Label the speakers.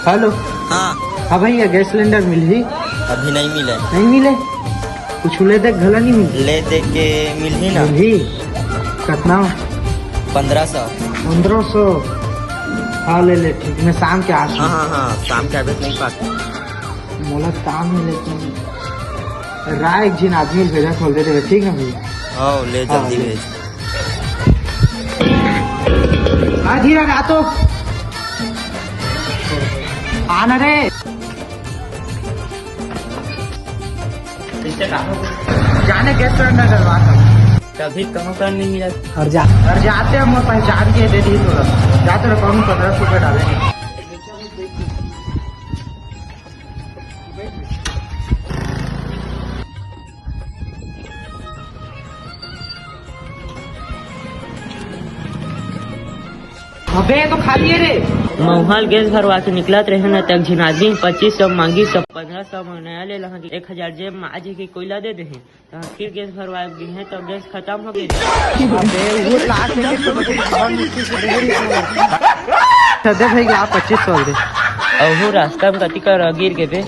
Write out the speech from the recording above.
Speaker 1: Hello.
Speaker 2: हाँ
Speaker 1: हाँ भैया गैस सिलेंडर मिल ही?
Speaker 2: अभी नहीं मिले।
Speaker 1: नहीं मिले? कुछ ले दे घला नहीं मिले?
Speaker 2: ले दे के मिल ही ना।
Speaker 1: मिल ही कितना?
Speaker 2: 1500।
Speaker 1: 1500? हाँ ले ले ठीक। मैं शाम के
Speaker 2: हाँ हाँ हाँ शाम के आवेश नहीं पाते
Speaker 1: मोला काम में लेकिन राय एक जिन आदमी भेजा खोल दे ठीक है भैया।
Speaker 2: हाँ ले जल्दी भेज।
Speaker 1: हाँ धीरे आ तो आना रे। जाने गैस सिलेंडर डलवा
Speaker 2: कभी कहाँ पर नहीं मिला।
Speaker 1: और जाते हम पहचान के दे दी थोड़ा जाते रहो 1500 रुपये डालेंगे। अबे तो खाली है रे।
Speaker 3: महुआल गैस भरवा के निकलत रहे न तक झिन आदमी 2500 मांगी, सब 1500 में नया ले लहा 1000 जेब में आज की कोयला दे दे फिर गैस भरवा है तो गैस खत्म हो गई।
Speaker 1: सदे भाई आप 2500 दे
Speaker 3: अहू रास्ता में कति कर गिर के बे।